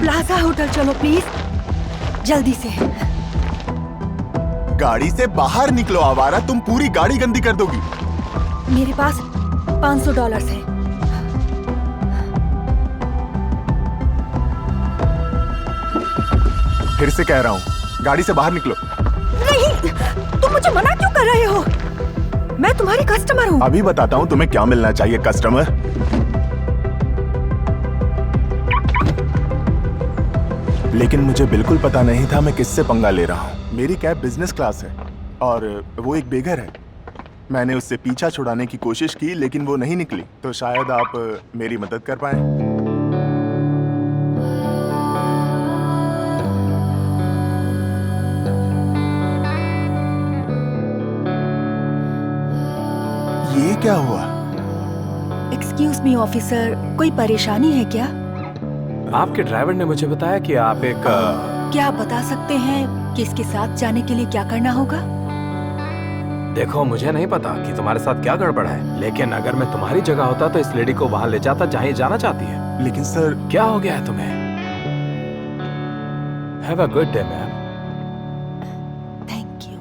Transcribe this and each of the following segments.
Plaza hotel चलो please, जल्दी से। गाड़ी से बाहर निकलो आवारा, तुम पूरी गाड़ी गंदी कर दोगी। मेरे पास $500 है। फिर से कह रहा हूँ, गाड़ी से बाहर निकलो। नहीं, तुम मुझे मना क्यों कर रहे हो? मैं तुम्हारी कस्टमर हूँ। अभी बताता हूँ तुम्हें क्या मिलना चाहिए कस्टमर। लेकिन मुझे बिल्कुल पता नहीं था मैं किससे पंगा ले रहा हूँ। मेरी कैब बिजनेस क्लास है और वो एक बेघर है। मैंने उससे पीछा छुड़ाने की कोशिश की लेकिन वो नहीं निकली, तो शायद आप मेरी मदद कर पाए। ये क्या हुआ? एक्सक्यूज मी ऑफिसर, कोई परेशानी है क्या? आपके ड्राइवर ने मुझे बताया कि आप एक क्या आप बता सकते हैं कि इसके साथ जाने के लिए क्या करना होगा? देखो, मुझे नहीं पता कि तुम्हारे साथ क्या गड़बड़ है, लेकिन अगर मैं तुम्हारी जगह होता तो इस लेडी को वहां ले जाता जहां ये जाना चाहती है। लेकिन सर, क्या हो गया है तुम्हें? Have a good day ma'am. Thank you.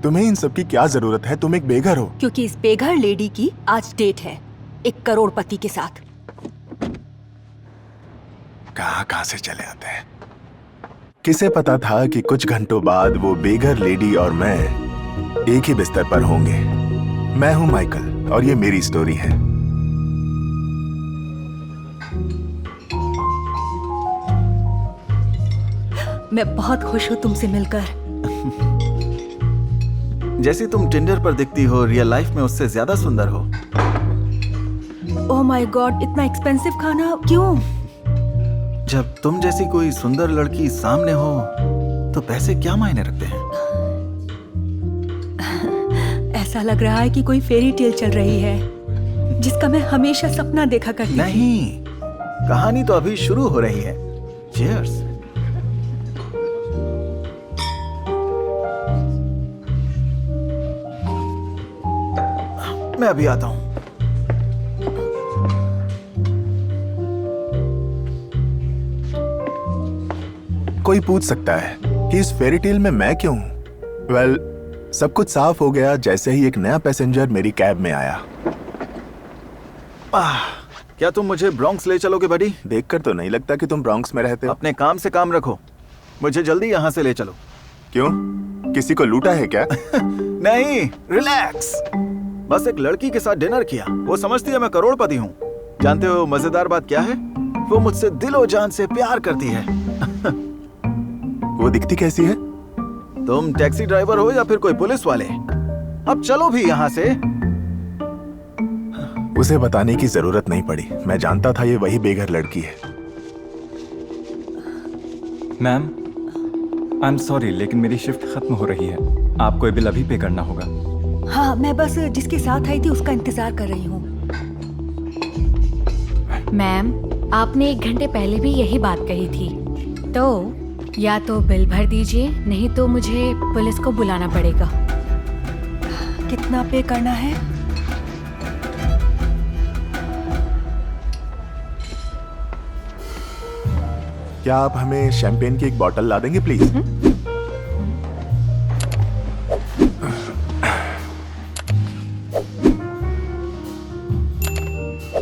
तुम्हें इन सब की क्या जरूरत है? तुम एक बेघर हो। क्योंकि इस बेघर लेडी की आज डेट है एक करोड़पति के साथ। कहां से चले आते हैं। किसे पता था कि कुछ घंटों बाद वो बेघर लेडी और मैं एक ही बिस्तर पर होंगे। मैं हूं माइकल और ये मेरी स्टोरी है। मैं बहुत खुश हूँ तुमसे मिलकर। जैसी तुम टिंडर पर दिखती हो, रियल लाइफ में उससे ज्यादा सुंदर हो। ओह माय गॉड, इतना एक्सपेंसिव खाना क्यों? जब तुम जैसी कोई सुंदर लड़की सामने हो तो पैसे क्या मायने रखते हैं। ऐसा लग रहा है कि कोई फेरी टेल चल रही है जिसका मैं हमेशा सपना देखा करती थी। नहीं, कहानी तो अभी शुरू हो रही है। चीयर्स। मैं अभी आता हूं। कोई पूछ सकता है कि इस फेरी टेल में मैं क्यों हूं? वेल, सब कुछ साफ हो गया जैसे ही एक नया पैसेंजर मेरी कैब में आया। क्या तुम मुझे ब्रॉन्क्स ले चलोगे बडी? देखकर तो नहीं लगता कि तुम ब्रॉन्क्स में रहते हो। अपने काम से काम रखो, मुझे जल्दी यहाँ से ले चलो। क्यों? किसी को लूटा है क्या? नहीं, रिलैक्स। बस एक लड़की के साथ डिनर किया, वो समझती है मैं करोड़पति हूँ। जानते हो मजेदार बात क्या है? वो मुझसे दिलो जान से प्यार करती है। वो दिखती कैसी है? तुम टैक्सी ड्राइवर हो या फिर कोई पुलिस वाले? अब चलो भी यहाँ से। उसे बताने की जरूरत नहीं पड़ी, मैं जानता था ये वही बेघर लड़की है। मैम, आई एम सॉरी लेकिन मेरी शिफ्ट खत्म हो रही है, आपको ये बिल अभी पे करना होगा। हाँ, मैं बस जिसके साथ आई थी उसका इंतजार कर रही हूँ। मैम, आपने 1 घंटे पहले भी यही बात कही थी, तो या तो बिल भर दीजिए, नहीं तो मुझे पुलिस को बुलाना पड़ेगा। कितना पे करना है? क्या आप हमें शैंपेन की एक बोतल ला देंगे प्लीज?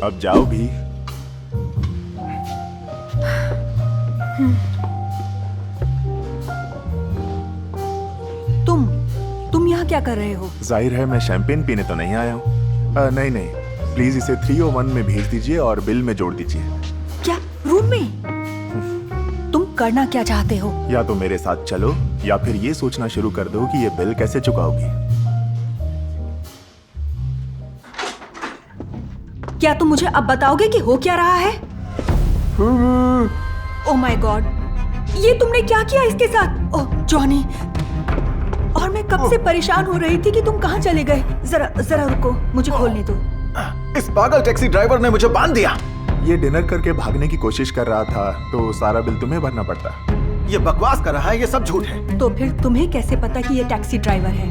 अब जाओ भी। तुम यहाँ क्या कर रहे हो? जाहिर है मैं शैंपेन पीने तो नहीं आया हूँ। नहीं नहीं, प्लीज इसे 301 में भेज दीजिए और बिल में जोड़ दीजिए। क्या रूम में? तुम करना क्या चाहते हो? या तो मेरे साथ चलो या फिर ये सोचना शुरू कर दो कि ये बिल कैसे चुकाओगी। क्या तुम मुझे अब बताओगे कि हो क्या रहा है? ओह माय गॉड, ये तुमने क्या किया इसके साथ? ओह जॉनी, और मैं कब से परेशान हो रही थी कि तुम कहाँ चले गए। जरा रुको, मुझे खोलने दो। इस पागल टैक्सी ड्राइवर ने मुझे बांध दिया। ये डिनर करके भागने की कोशिश कर रहा था, तो सारा बिल तुम्हें भरना पड़ता। ये बकवास कर रहा है, ये सब झूठ है। तो फिर तुम्हें कैसे पता कि ये टैक्सी ड्राइवर है?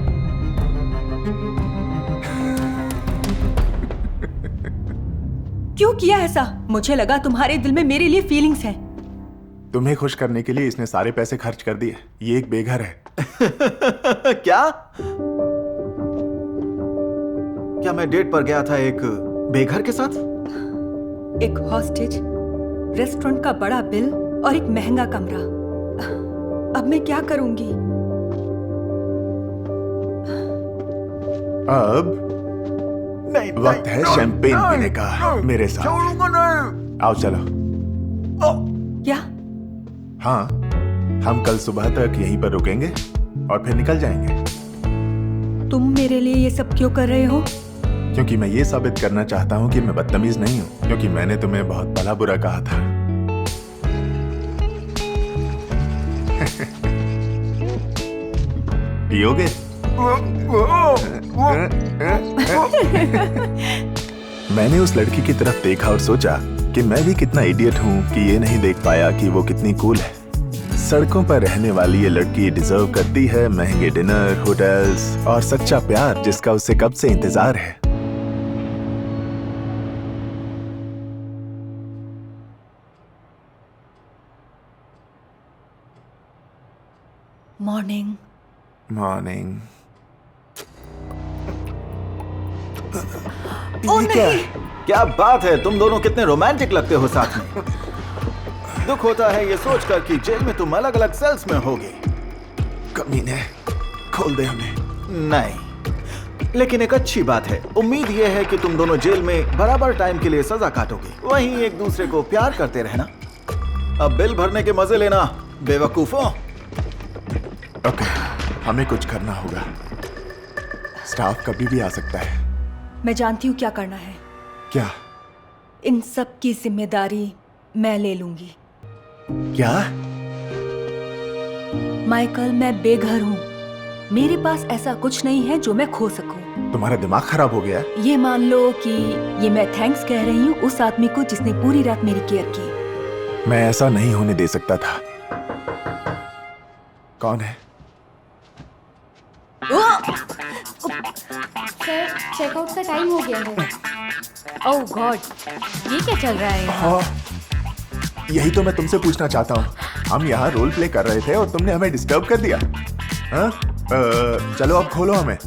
क्यों किया ऐसा? मुझे लगा तुम्हारे दिल में मेरे लिए फीलिंग्स हैं। तुम्हें खुश करने के लिए इसने सारे पैसे खर्च कर दिए। ये एक बेघर है। क्या? क्या मैं डेट पर गया था एक बेघर के साथ? एक हॉस्टेज, रेस्टोरेंट का बड़ा बिल और एक महंगा कमरा। अब मैं क्या करूंगी? अब नहीं, वक्त है शैंपेन पीने का मेरे साथ। छोड़ूंगा नहीं। आओ चलो। क्या? हाँ, हम कल सुबह तक यहीं पर रुकेंगे और फिर निकल जाएंगे। तुम मेरे लिए ये सब क्यों कर रहे हो? क्योंकि मैं ये साबित करना चाहता हूँ कि मैं बदतमीज नहीं हूँ, क्योंकि मैंने तुम्हें बहुत भला बुरा कहा था। पियोगे? मैंने उस लड़की की तरफ देखा और सोचा कि मैं भी कितना इडियट हूँ कि ये नहीं देख पाया कि वो कितनी कूल है। सड़कों पर रहने वाली ये लड़की डिजर्व करती है महंगे डिनर, होटल्स और सच्चा प्यार जिसका उसे कब से इंतजार है। मॉर्निंग। मॉर्निंग। ओ नहीं! क्या बात है, तुम दोनों कितने रोमांटिक लगते हो साथ में। दुख होता है ये सोचकर कि जेल में तुम अलग अलग सेल्स में होगे। कमीने, खोल दे हमें। नहीं, लेकिन एक अच्छी बात है। उम्मीद ये है कि तुम दोनों जेल में बराबर टाइम के लिए सजा काटोगे, वहीं एक दूसरे को प्यार करते रहना। अब बिल भरने के मजे लेना बेवकूफों। ओके, हमें कुछ करना होगा। स्टाफ कभी भी आ सकता है। मैं जानती हूँ क्या करना है। क्या? इन सब की जिम्मेदारी मैं ले लूंगी। क्या? माइकल, मैं बेघर हूँ। मेरे पास ऐसा कुछ नहीं है जो मैं खो सकूं। तुम्हारा दिमाग खराब हो गया? ये मान लो कि ये मैं थैंक्स कह रही हूँ उस आदमी को जिसने पूरी रात मेरी केयर की। मैं ऐसा नहीं होने दे सकता था। कौन है? सर, चेकआउट का टाइम हो गया है। ओह गॉड, ये क्या चल रहा है यहाँ? हाँ, यही तो मैं तुमसे पूछना चाहता हूँ। हम यहाँ रोल प्ले कर रहे थे और तुमने हमें डिस्टर्ब कर दिया। हाँ? चलो अब खोलो हमें।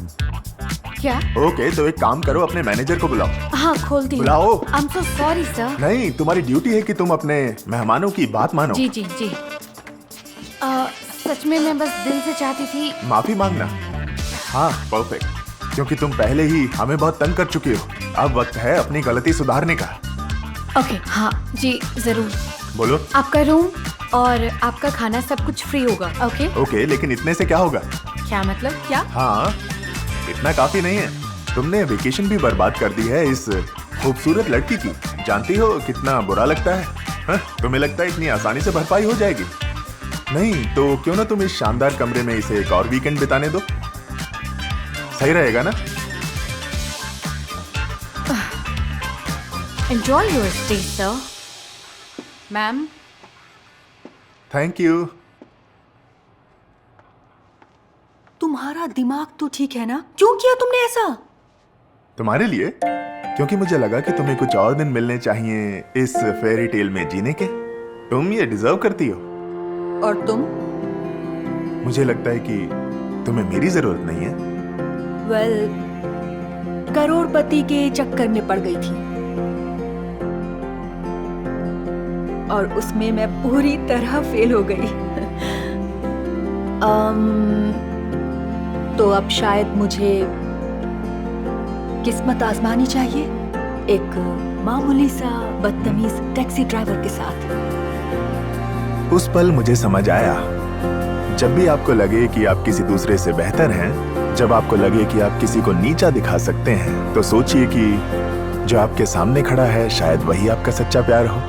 क्या? ओके, तो एक काम करो, अपने मैनेजर को बुलाओ। हाँ, खोलती हूँ। बुलाओ। I am so sorry sir. नहीं, तुम्हारी ड्यूटी है कि तुम अपने मेहमानों की बात मानो। जी जी जी। सच में मैं बस दिल से चाहती थी। माफी मांगना। हाँ, परफेक्ट। क्योंकि तुम पहले ही हमें बहुत तंग कर चुके हो। अब वक्त है अपनी गलती सुधारने का। ओके, हाँ जी जरूर। बोलो। आपका रूम और आपका खाना सब कुछ फ्री होगा। ओके ओके, लेकिन इतने से क्या होगा? क्या मतलब? क्या? हाँ, इतना काफी नहीं है। तुमने वेकेशन भी बर्बाद कर दी है इस खूबसूरत लड़की की। जानती हो कितना बुरा लगता है? हाँ? तुम्हें लगता है इतनी आसानी से भरपाई हो जाएगी? नहीं तो क्यों ना तुम इस शानदार कमरे में इसे एक और वीकेंड बिताने दो। सही रहेगा ना? Enjoy your stay sir. Ma'am, thank you. तुम्हारा दिमाग तो ठीक है ना? क्यों किया तुमने ऐसा? तुम्हारे लिए? क्योंकि मुझे लगा कि तुम्हें कुछ और दिन मिलने चाहिए इस फेरी टेल में जीने के। तुम ये डिजर्व करती हो। और तुम? मुझे लगता है कि तुम्हें मेरी जरूरत नहीं है। करोड़पति के चक्कर में पड़ गई थी और उसमें मैं पूरी तरह फेल हो गई। तो अब शायद मुझे किस्मत आजमानी चाहिए एक मामूली सा बदतमीज टैक्सी ड्राइवर के साथ। उस पल मुझे समझ आया, जब भी आपको लगे कि आप किसी दूसरे से बेहतर हैं, जब आपको लगे कि आप किसी को नीचा दिखा सकते हैं, तो सोचिए कि जो आपके सामने खड़ा है शायद वही आपका सच्चा प्यार हो।